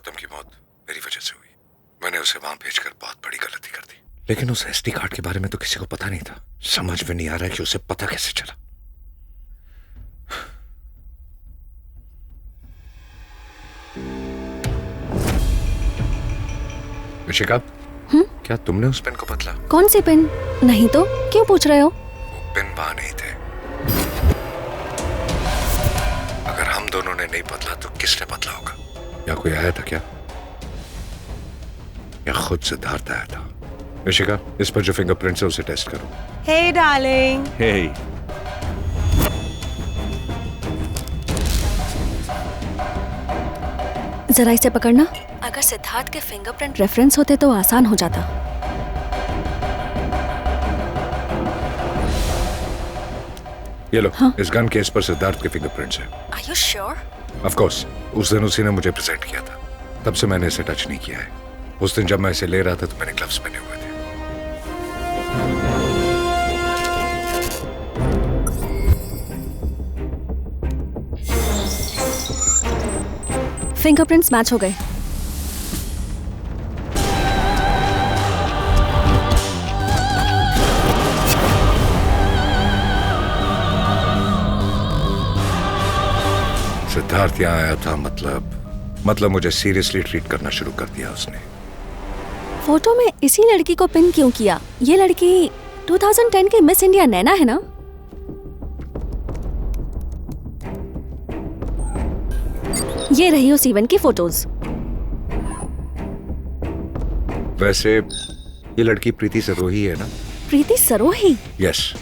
गौतम की मौत मेरी वजह से हुई। मैंने उसे वहां भेजकर बहुत बड़ी गलती कर दी। लेकिन उस एसडी कार्ड के बारे में तो किसी को पता नहीं था। समझ में नहीं आ रहा है कि उसे पता कैसे चला। ऋषिका, क्या तुमने उस पेन को बदला? कौन सी पेन? नहीं तो क्यों पूछ रहे हो? वो पेन वहां नहीं थे। अगर हम दोनों ने नहीं बदला तो किसने बदला होगा? या कोई आया था क्या? या खुद सिद्धार्थ आया था? ऋषिका, इस पर जो फिंगरप्रिंट्स है उसे टेस्ट करो। Hey darling. Hey. जरा इसे पकड़ना। अगर सिद्धार्थ के फिंगरप्रिंट रेफरेंस होते तो आसान हो जाता। ये लो। हाँ? इस गन केस पर सिद्धार्थ के फिंगरप्रिंट्स हैं। Are you sure? Of course, उस दिन उसी ने मुझे प्रेजेंट किया था। तब से मैंने इसे टच नहीं किया है। उस दिन जब मैं इसे ले रहा था तो मैंने ग्लव्स पहने हुए थे। फिंगरप्रिंट्स मैच हो गए। सिद्धार्थ यहाँ आया था, मतलब मुझे सीरियसली ट्रीट करना शुरू कर दिया उसने। फोटो में इसी लड़की को पिन क्यों किया? ये लड़की 2010 की मिस इंडिया नैना है ना? ये रही उस इवेंट की फोटोज। वैसे ये लड़की प्रीति सरोही है ना? प्रीति सरोही? यस,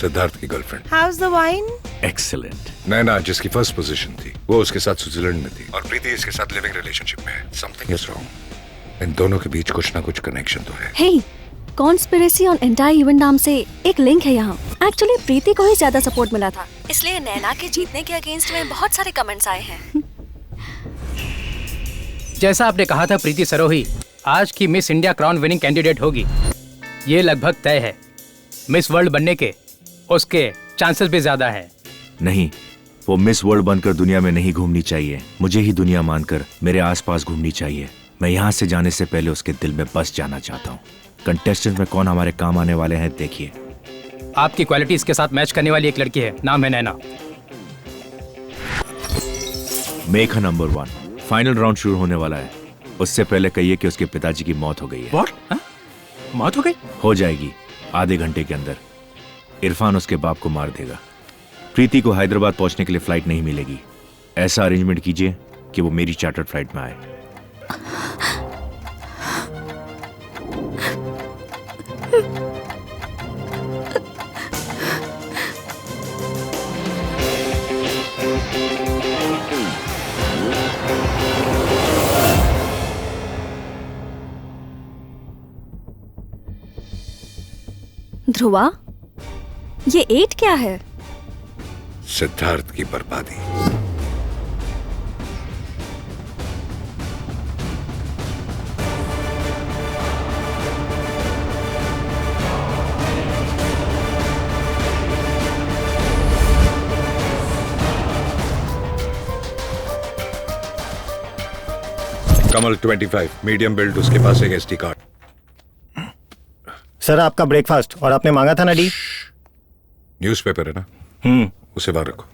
सिद्धार्थ की girlfriend. How's the wine? Excellent. नैना जिसकी फर्स्ट पोजीशन थी, वो उसके साथ स्विट्जरलैंड में थी और प्रीति इसके साथ लिविंग रिलेशनशिप में है। Something is wrong. इन दोनों के बीच कुछ ना कुछ कनेक्शन तो है। हे, कॉन्स्पिरेसी ऑन एंटायर इवेंट नाम से एक लिंक है यहाँ। एक्चुअली प्रीति को ही ज्यादा सपोर्ट मिला था, इसलिए नैना के जीतने के अगेंस्ट में बहुत सारे कमेंट्स आए हैं। जैसा आपने कहा था, प्रीति सरोही आज की miss India crown winning candidate होगी। ये लगभग तय है। मिस वर्ल्ड बनने के उसके चांसेस भी ज्यादा है। नहीं, वो मिस वर्ल्ड बनकर दुनिया में नहीं घूमनी चाहिए। मुझे ही दुनिया मानकर मेरे आसपास घूमनी चाहिए। मैं यहाँ से जाने से पहले उसके दिल में बस जाना चाहता हूँ। कंटेस्टेंट में कौन हमारे काम आने वाले हैं देखिए। आपकी क्वालिटीज के साथ मैच करने वाली एक लड़की है, नाम है Naina. Make her number 1। Final round शुरू होने वाला है। उससे पहले कहिए कि उसके पिताजी की मौत हो गई है। What? मौत हो गई? हो जाएगी आधे घंटे के अंदर। इरफान उसके बाप को मार देगा। प्रीति को हैदराबाद पहुंचने के लिए फ्लाइट नहीं मिलेगी। ऐसा अरेंजमेंट कीजिए कि वो मेरी चार्टर्ड फ्लाइट में आए। ध्रुवा, ये 8 क्या है? सिद्धार्थ की बर्बादी। कमल 25 मीडियम बिल्ड, उसके पास एक एसडी कार्ड। सर, आपका ब्रेकफास्ट। और आपने मांगा था ना डी? न्यूज़पेपर है ना? उसे बाहर रखो।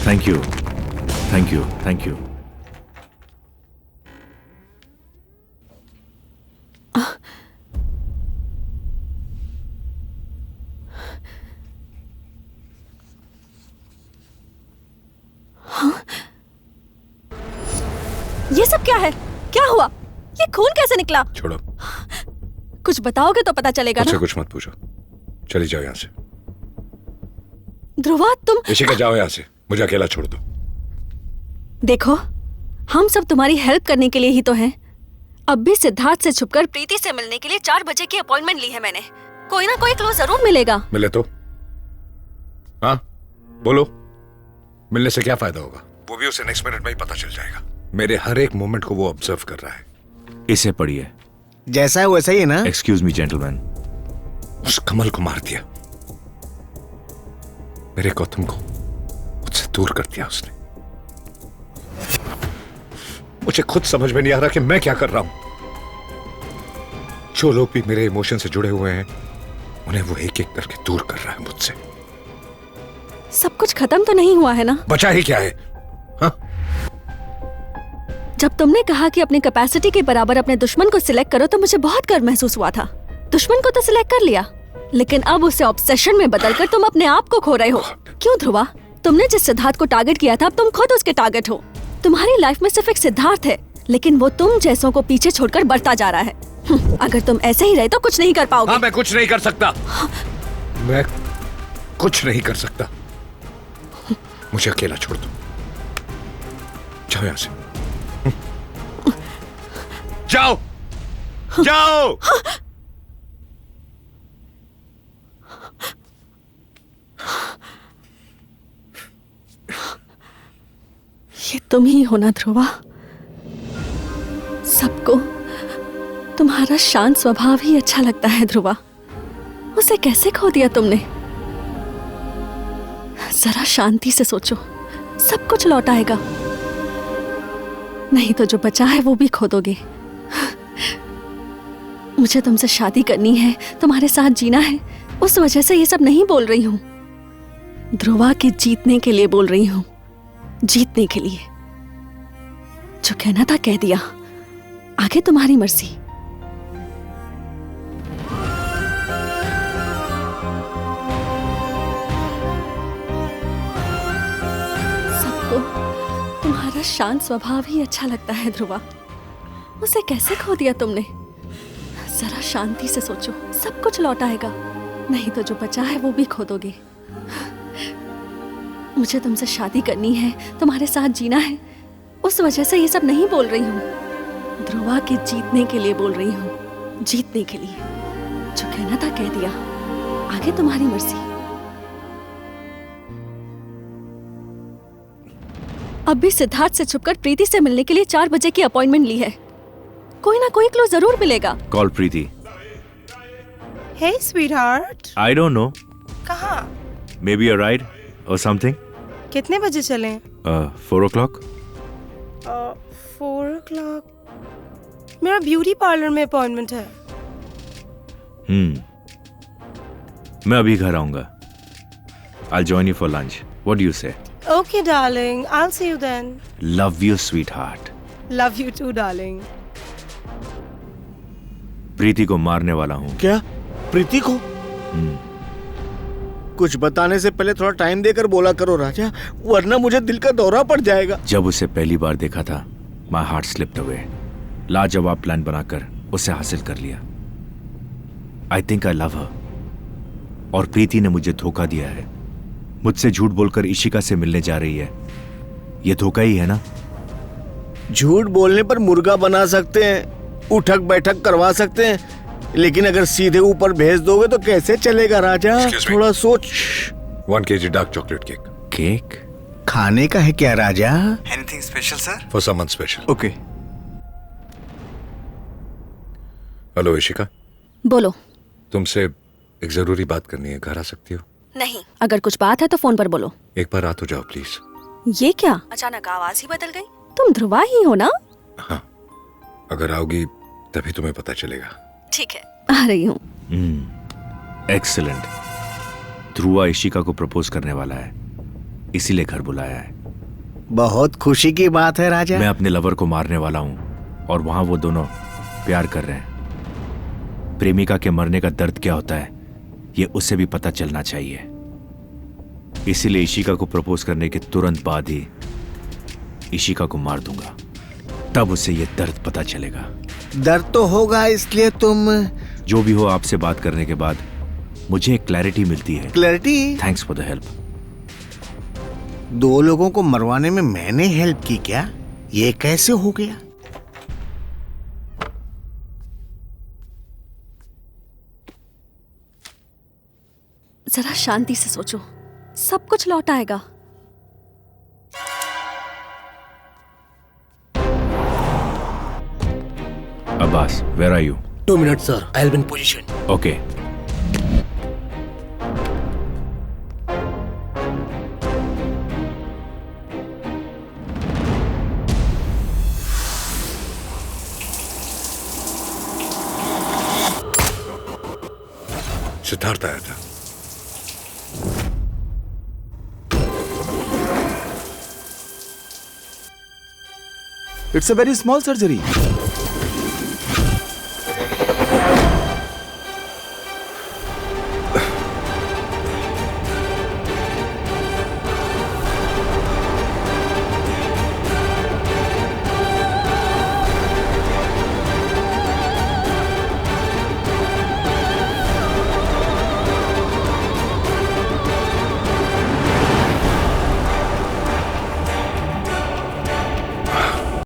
Thank you, thank you, thank you. ये सब क्या है? क्या हुआ? ये खून कैसे निकला? छोड़ो, कुछ बताओगे तो पता चलेगा मुझसे ना। कुछ मत पूछो, चली जाओ यहाँ से। ध्रुवा तुम इशिका जाओ यहाँ से, मुझे अकेला छोड़ दो। देखो, हम सब तुम्हारी हेल्प करने के लिए ही तो हैं। अब भी सिद्धार्थ से छुपकर प्रीति से मिलने के लिए 4 बजे की अपॉइंटमेंट ली है मैंने। कोई ना कोई क्लू जरूर मिलेगा। मिले तो? हाँ बोलो, मिलने से क्या फायदा होगा? वो भी उसे नेक्स्ट मिनट में ही पता चल जाएगा। मेरे हर एक मोमेंट को वो ऑब्जर्व कर रहा है। इसे पढ़िए। जैसा है वैसा ही है ना? Excuse me gentleman. उस कमल को मार दिया, मेरे गौतम को मुझसे दूर कर दिया उसने। मुझे खुद समझ में नहीं आ रहा कि मैं क्या कर रहा हूं। जो लोग भी मेरे इमोशन से जुड़े हुए हैं, उन्हें वो एक एक करके दूर कर रहा है मुझसे। सब कुछ खत्म तो नहीं हुआ है ना? बचा ही क्या है? हाँ? जब तुमने कहा कि अपनी कैपेसिटी के बराबर अपने दुश्मन को सिलेक्ट करो तो मुझे बहुत गर्व महसूस हुआ था। दुश्मन को तो सिलेक्ट कर लिया, लेकिन अब उसे ऑब्सेशन में बदलकर तुम अपने आप को खो रहे हो। क्यों ध्रुवा? तुमने जिस सिद्धार्थ को टारगेट किया था, अब तुम खुद उसके टारगेट हो। तुम्हारी लाइफ में सिर्फ एक सिद्धार्थ है, लेकिन वो तुम जैसों को पीछे छोड़कर बढ़ता जा रहा है। अगर तुम ऐसे ही रहे तो कुछ नहीं कर पाओगे। हाँ, मैं कुछ नहीं कर सकता। मैं कुछ नहीं कर सकता। मुझे अकेला छोड़ दो। जाओ यहाँ से। जाओ, जाओ। ये तुम ही हो ना ध्रुवा? सबको तुम्हारा शांत स्वभाव ही अच्छा लगता है ध्रुवा। उसे कैसे खो दिया तुमने? जरा शांति से सोचो, सब कुछ लौट आएगा। नहीं तो जो बचा है वो भी खो दोगे। मुझे तुमसे शादी करनी है, तुम्हारे साथ जीना है, उस वजह से ये सब नहीं बोल रही हूँ। ध्रुवा के जीतने के लिए बोल रही हूँ, जीतने के लिए। जो कहना था कह दिया, आगे तुम्हारी मर्जी। सबको तुम्हारा शांत स्वभाव ही अच्छा लगता है ध्रुवा। उसे कैसे खो दिया तुमने? जरा शांति से सोचो, सब कुछ लौट आएगा। नहीं तो जो बचा है वो भी खो दोगे। मुझे तुमसे शादी करनी है, तुम्हारे साथ जीना है, उस वजह से ये सब नहीं बोल रही हूँ। ध्रुवा के जीतने के लिए बोल रही हूँ, जीतने के लिए। जो कहना था कह दिया, आगे तुम्हारी मर्जी। अब भी सिद्धार्थ से छुपकर प्रीति से मिलने के लिए 4 बजे की अपॉइंटमेंट ली है। कोई ना कोई क्लू जरूर मिलेगा। Call Preeti. Hey, sweetheart. I don't know, कहाँ? मे बी अ राइड और समथिंग। कितने बजे चलें? 4 o'clock। 4 o'clock. मेरा ब्यूटी पार्लर में अपॉइंटमेंट है। मैं अभी घर आऊंगा। I'll join you for lunch. What do you say? Okay, darling. I'll see you then. Love you, sweetheart. Love you too, darling. प्रीति को मारने वाला हूँ। क्या? प्रीति को? कुछ बताने से पहले थोड़ा टाइम देकर बोला करो राजा, वरना मुझे दिल का दौरा पड़ जाएगा। जब उसे पहली बार देखा था, my heart slipped away. लाजवाब प्लान बनाकर उसे हासिल कर लिया। I think I love her. और प्रीति ने मुझे धोखा दिया है। मुझसे झूठ बोलकर इशिका से मिलने जा रही है। ये धोखा ही है ना? झूठ बोलने पर मुर्गा बना सकते हैं, उठक बैठक करवा सकते हैं, लेकिन अगर सीधे ऊपर भेज दोगे तो कैसे चलेगा राजा? Excuse me. थोड़ा सोच। 1 kg dark chocolate cake cake? खाने का है क्या राजा? Anything special, sir? For someone special. Okay. Hello Ishika, बोलो। तुमसे एक जरूरी बात करनी है, घर आ सकती हो? नहीं, अगर कुछ बात है तो फोन पर बोलो। एक बार आ तो जाओ प्लीज। ये क्या? अचानक आवाज ही बदल गई। तुम ध्रुवा ही हो ना? हाँ, अगर आओगी तभी तुम्हें पता चलेगा। ठीक है, आ रही हूँ। एक्सीलेंट। ध्रुवा इशिका को प्रपोज करने वाला है, इसीलिए घर बुलाया है। बहुत खुशी की बात है राजा। मैं अपने लवर को मारने वाला हूं और वहां वो दोनों प्यार कर रहे हैं। प्रेमिका के मरने का दर्द क्या होता है ये उसे भी पता चलना चाहिए। इसीलिए इशिका को प्रपोज करने के तुरंत बाद ही इशिका को मार दूंगा, तब उसे ये दर्द पता चलेगा। दर्द तो होगा, इसलिए तुम जो भी हो, आपसे बात करने के बाद मुझे एक क्लैरिटी मिलती है। Clarity? Thanks for the help. 2 लोगों को मरवाने में मैंने हेल्प की क्या? ये कैसे हो गया? जरा शांति से सोचो, सब कुछ लौट आएगा। Abbas, where are you? 2 minutes, sir. I'll be in position. Okay. Siddharth आया था। It's a very small surgery.